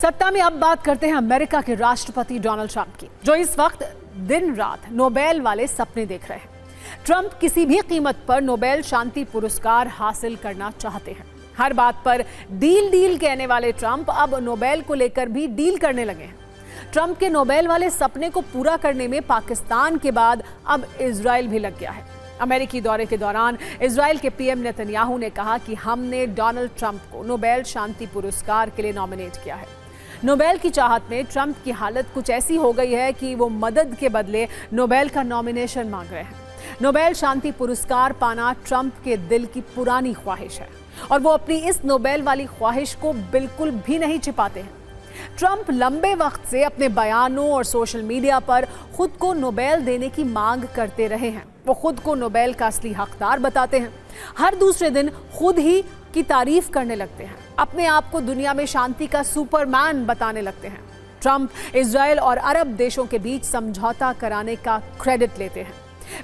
सत्ता में अब बात करते हैं अमेरिका के राष्ट्रपति डोनाल्ड ट्रंप की, जो इस वक्त दिन रात नोबेल वाले सपने देख रहे हैं। ट्रंप किसी भी कीमत पर नोबेल शांति पुरस्कार हासिल करना चाहते हैं। हर बात पर डील डील कहने वाले ट्रंप अब नोबेल को लेकर भी डील करने लगे हैं। ट्रंप के नोबेल वाले सपने को पूरा करने में पाकिस्तान के बाद अब इजराइल भी लग गया है। अमेरिकी दौरे के दौरान इजराइल के पीएम नेतन्याहू ने कहा कि हमने डोनाल्ड ट्रंप को नोबेल शांति पुरस्कार के लिए नॉमिनेट किया है। नोबेल की चाहत में ट्रंप की हालत कुछ ऐसी हो गई है कि वो मदद के बदले नोबेल का नॉमिनेशन मांग रहे हैं। नोबेल शांति पुरस्कार पाना ट्रंप के दिल की पुरानी ख्वाहिश है और वो अपनी इस नोबेल वाली ख्वाहिश को बिल्कुल भी नहीं छिपाते हैं। ट्रंप लंबे वक्त से अपने बयानों और सोशल मीडिया पर खुद को नोबेल देने की मांग करते रहे हैं। वो खुद को नोबेल का असली हकदार बताते हैं। हर दूसरे दिन खुद ही की तारीफ करने लगते हैं। अपने आप को दुनिया में शांति का सुपरमैन बताने लगते हैं। ट्रंप इजराइल और अरब देशों के बीच समझौता कराने का क्रेडिट लेते हैं।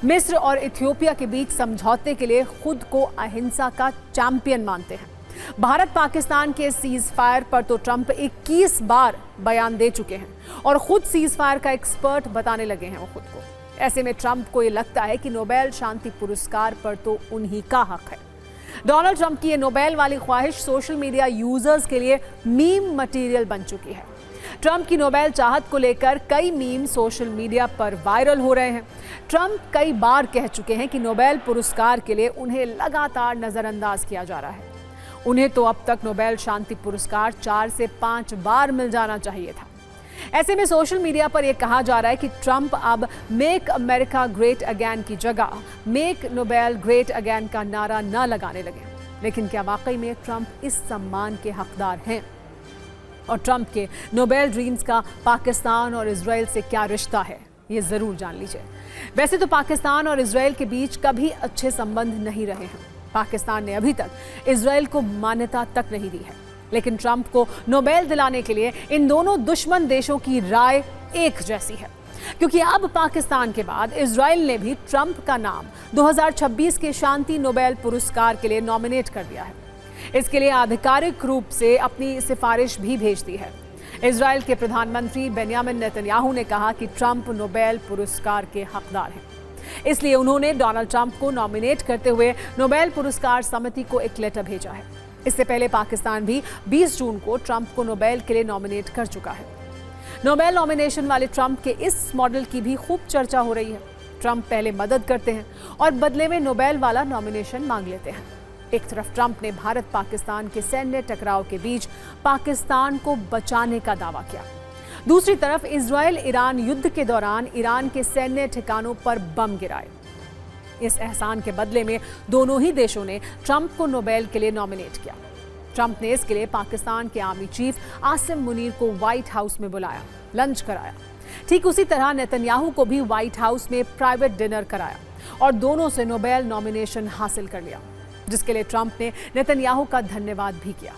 मिस्र और इथियोपिया के बीच समझौते के लिए खुद को अहिंसा का चैंपियन मानते हैं। भारत पाकिस्तान के सीज फायर पर तो ट्रंप 21 बार बयान दे चुके हैं और खुद सीज फायर का एक्सपर्ट बताने लगे हैं वो खुद को। ऐसे में ट्रंप को ये लगता है कि नोबेल शांति पुरस्कार पर तो उन्हीं का हक है। डोनाल्ड ट्रंप की ये नोबेल वाली ख्वाहिश सोशल मीडिया यूजर्स के लिए मीम मटेरियल बन चुकी है। ट्रंप की नोबेल चाहत को लेकर कई मीम सोशल मीडिया पर वायरल हो रहे हैं। ट्रंप कई बार कह चुके हैं कि नोबेल पुरस्कार के लिए उन्हें लगातार नजरअंदाज किया जा रहा है। उन्हें तो अब तक नोबेल शांति पुरस्कार 4 से 5 बार मिल जाना चाहिए था। ऐसे में सोशल मीडिया पर यह कहा जा रहा है कि ट्रंप अब मेक अमेरिका ग्रेट अगेन की जगह मेक नोबेल ग्रेट अगेन का नारा न लगाने लगे। लेकिन क्या वाकई में ट्रंप इस सम्मान के हकदार हैं? और ट्रंप के नोबेल ड्रीम्स का पाकिस्तान और इजराइल से क्या रिश्ता है, ये जरूर जान लीजिए। वैसे तो पाकिस्तान और इजराइल के बीच कभी अच्छे संबंध नहीं रहे हैं। पाकिस्तान ने अभी तक इजराइल को मान्यता तक नहीं दी है, लेकिन ट्रंप को नोबेल दिलाने के लिए इन दोनों दुश्मन देशों की राय एक जैसी है, क्योंकि अब पाकिस्तान के बाद इजराइल ने भी ट्रंप का नाम 2026 के शांति नोबेल पुरस्कार के लिए नॉमिनेट कर दिया है। इसके लिए आधिकारिक रूप से अपनी सिफारिश भी भेज दी है। इजराइल के प्रधानमंत्री बेंयामिन नेतन्याहू ने कहा कि ट्रंप नोबेल पुरस्कार के हकदार हैं, इसलिए उन्होंने डोनाल्ड ट्रंप को नॉमिनेट करते हुए नोबेल पुरस्कार समिति को एक लेटर भेजा है। इससे पहले पाकिस्तान भी 20 जून को ट्रंप को नोबेल के लिए नॉमिनेट कर चुका है। नोबेल नॉमिनेशन वाले ट्रंप के इस मॉडल की भी खूब चर्चा हो रही है। ट्रंप पहले मदद करते हैं और बदले में नोबेल वाला नॉमिनेशन मांग लेते हैं। एक तरफ ट्रंप ने भारत पाकिस्तान के सैन्य टकराव के बीच पाकिस्तान को बचाने का दावा किया, दूसरी तरफ इजराइल ईरान युद्ध के दौरान ईरान के सैन्य ठिकानों पर बम गिराए। इस एहसान के बदले में दोनों ही देशों ने ट्रंप को नोबेल के लिए नॉमिनेट किया। ट्रंप ने इसके लिए पाकिस्तान के आर्मी चीफ आसिम मुनीर को व्हाइट हाउस में बुलाया, लंच कराया। ठीक उसी तरह नेतन्याहू को भी व्हाइट हाउस में प्राइवेट डिनर कराया और दोनों से नोबेल नॉमिनेशन हासिल कर लिया, जिसके लिए ट्रंप ने नेतन्याहू का धन्यवाद भी किया।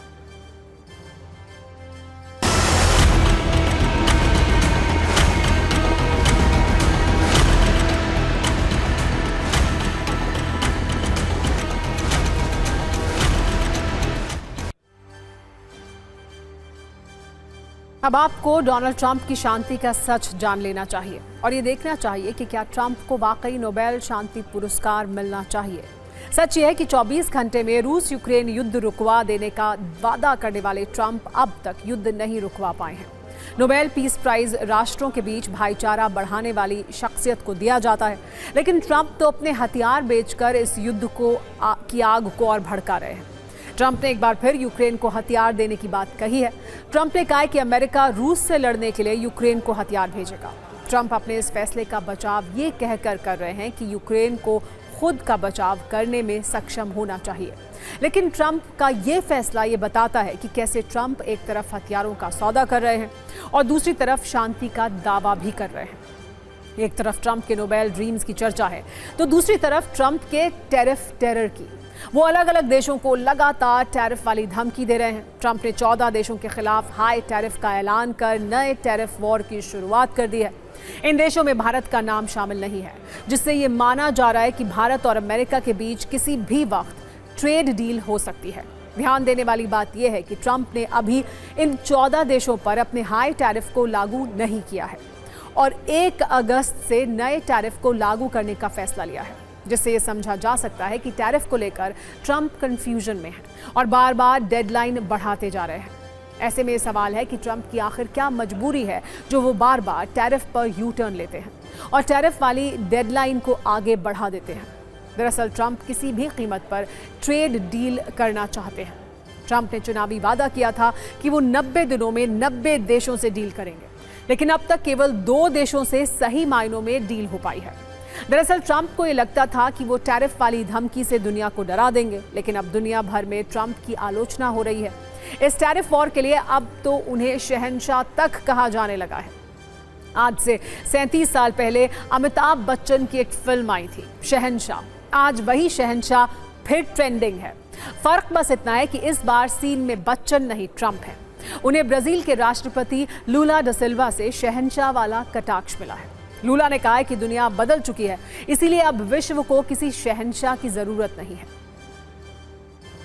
अब आपको डोनाल्ड ट्रंप की शांति का सच जान लेना चाहिए और ये देखना चाहिए कि क्या ट्रंप को वाकई नोबेल शांति पुरस्कार मिलना चाहिए। सच यह है कि 24 घंटे में रूस यूक्रेन युद्ध रुकवा देने का वादा करने वाले ट्रंप अब तक युद्ध नहीं रुकवा पाए हैं। नोबेल पीस प्राइज राष्ट्रों के बीच भाईचारा बढ़ाने वाली शख्सियत को दिया जाता है, लेकिन ट्रंप तो अपने हथियार बेचकर इस युद्ध की आग को और भड़का रहे हैं। ट्रंप ने एक बार फिर यूक्रेन को हथियार देने की बात कही है। ट्रंप ने कहा कि अमेरिका रूस से लड़ने के लिए यूक्रेन को हथियार भेजेगा। ट्रंप अपने इस फैसले का बचाव ये कहकर कर रहे हैं कि यूक्रेन को खुद का बचाव करने में सक्षम होना चाहिए। लेकिन ट्रंप का ये फैसला ये बताता है कि कैसे ट्रंप एक तरफ हथियारों का सौदा कर रहे हैं और दूसरी तरफ शांति का दावा भी कर रहे हैं। एक तरफ ट्रंप के नोबेल ड्रीम्स की चर्चा है तो दूसरी तरफ ट्रंप के टैरिफ टेरर की। वो अलग अलग देशों को लगातार टैरिफ वाली धमकी दे रहे हैं। ट्रंप ने 14 देशों के खिलाफ हाई टैरिफ का ऐलान कर नए टैरिफ वॉर की शुरुआत कर दी है। इन देशों में भारत का नाम शामिल नहीं है, जिससे ये माना जा रहा है कि भारत और अमेरिका के बीच किसी भी वक्त ट्रेड डील हो सकती है। ध्यान देने वाली बात यह है कि ट्रंप ने अभी इन 14 देशों पर अपने हाई टैरिफ को लागू नहीं किया है और 1 अगस्त से नए टैरिफ को लागू करने का फैसला लिया है, जिससे यह समझा जा सकता है कि टैरिफ को लेकर ट्रंप कंफ्यूजन में है और बार बार डेडलाइन बढ़ाते जा रहे हैं। ऐसे में ये सवाल है कि ट्रंप की आखिर क्या मजबूरी है जो वो बार बार टैरिफ पर यू टर्न लेते हैं और टैरिफ वाली डेडलाइन को आगे बढ़ा देते हैं। दरअसल ट्रंप किसी भी कीमत पर ट्रेड डील करना चाहते हैं। ट्रंप ने चुनावी वादा किया था कि वो 90 दिनों में 90 देशों से डील करेंगे, लेकिन अब तक केवल 2 देशों से सही मायनों में डील हो पाई है। दरअसल ट्रंप को ये लगता था कि वो टैरिफ वाली धमकी से दुनिया को डरा देंगे, लेकिन अब दुनिया भर में ट्रंप की आलोचना हो रही है। इस टैरिफ वॉर के लिए अब तो उन्हें शहंशाह तक कहा जाने लगा है। आज से 37 साल पहले अमिताभ बच्चन की एक फिल्म आई थी, शहंशाह। आज वही शहंशाह फिर ट्रेंडिंग है। फर्क बस इतना है कि इस बार सीन में बच्चन नहीं ट्रंप है। उन्हें ब्राजील के राष्ट्रपति लूला दा सिल्वा से शहंशाह वाला कटाक्ष मिला है। लूला ने कहा है कि दुनिया बदल चुकी है, इसीलिए अब विश्व को किसी शहंशाह की जरूरत नहीं है।